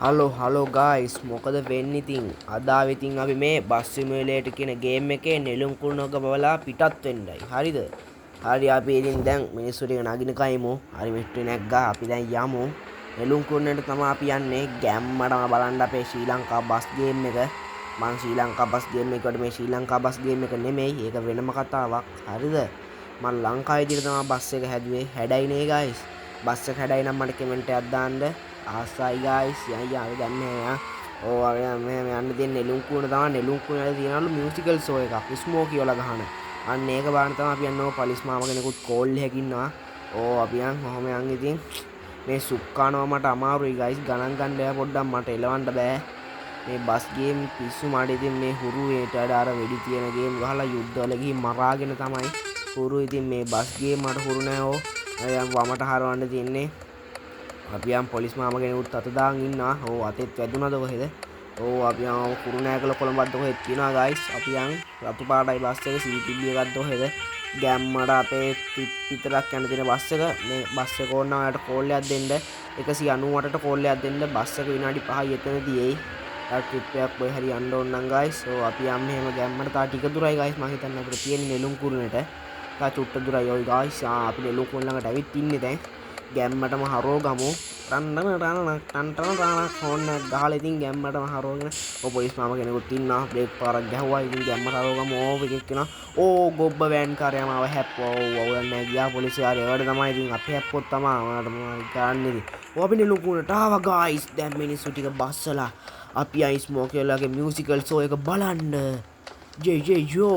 Hello guys මොකද වෙන්නේ ඉතින් අද ආවේ ඉතින් අපි මේ බස් සිමුලේටර් කියන ගේම් එකේ නෙළුම් කුරුණක බවලා පිටත් වෙන්නයි හරිද හරි අපි ඉතින් දැන් මිනිස්සු ටික නගින කයිමු හරි මිස්ටර් නැග්ගා අපි දැන් යමු නෙළුම් කුරුණේට තමයි අපි යන්නේ ගැම්මටම බලන්න අපේ ශ්‍රී ලංකා බස් ගේම් එක මං ශ්‍රී ලංකා බස් ගේම් එකට මේ ශ්‍රී ලංකා බස් ගේම් එක නෙමෙයි ඒක වෙනම කතාවක් හරිද මං ලංකාවේ ඉදිරිය තමයි බස් එක හැදුවේ හැඩයිනේ ගයිස් බස් එක හැඩයි නම් මට කමෙන්ට් එකක් දාන්න ආසයි ගයිස් යයි දැන් මේ ඕ මේ යන්න තියෙන නෙළුම් කුරුණ තමයි නෙළුම් කුරුණ වල තියෙනවලු මියුසිකල් ෂෝ එකක් ස්මෝකි වල ගහන අන්න ඒක බලන්න තමයි අපි යන්නේ පොලිස් මාම කෙනෙකුත් කෝල් එකක් ඉන්නවා ඕ අපි යන් කොහොම යන් ඉතින් මේ සුක්කානවා මට අමාරුයි ගයිස් ගණන් ගන්න බෑ පොඩ්ඩක් මට එලවන්න බෑ මේ බස් ගේම් පිස්සු මාඩ ඉතින් මේ හුරු වේට අර වෙඩි තියෙන ගේම් ගහලා යුද්ධ වල ගිහින් මරාගෙන තමයි හුරු ඉතින් මේ බස් ගේම් මට හුරු නෑ ඕ යම් වමට හරවන්න තියෙන්නේ අපි යම් පොලිස් මාම කෙනෙකුත් අත දාන් ඉන්නවා. ඕ අතෙත් වැදුනද කොහෙද? ඕ අපි යම් කුරුණෑකල කොළඹත් කොහෙද තියෙනවා ගයිස්. අපි යම් රතු පාටයි බස් එක CTB එකක්ද කොහෙද? ගැම්මට අපේ පිටරක් යන තියෙන බස් එක මේ බස් එක ඕන නම් ඔයාලට කෝල් එකක් දෙන්න 198ට කෝල් එකක් දෙන්න බස් එක විනාඩි 5යි එතනදී එයි. අර ට්‍රිප් එකක් කොයි හරි යන්න ඕන නම් ගයිස්. ඕ අපි යම් මෙහෙම ගැම්මට තා ටික දුරයි ගයිස් මම හිතන්නේ අපිට තියෙන නෙළුම් කුරුණේට. තා චුට්ට දුරයි ඔය ගයිස්. අපි නෙළුම් කුරුණ ළඟට ඇවිත් ඉන්නේ දැන්. ගැම්මටම හරෝ ගමු රන්නන හොන්න ගහලා ඉතින් ගැම්මටම හරෝගෙන ඔය පොලිස් මාම කෙනෙකුත් ඉන්නවා බ්‍රේක් පාරක් ගැහුවා ඉතින් ගැම්මට හරෝ ගමු ඕව එකෙක් කෙනා ඕ ගොබ්බ වෑන් කාර්යය මාව හැප්පුවා ඕ අවුලක් නැහැ ගියා පොලිසිය ඒවට තමයි ඉතින් අපි හැප්පුවොත් තමයි මට ගන්න ඉතින් ඔය අපි නෙළුම්කුණට ආවා ගයිස් දැන් මිනිස්සු ටික බස්සලා අපි අයිස් මොකෙලාගේ මියුසිකල් ෂෝ එක බලන්න ජේ ජේ යෝ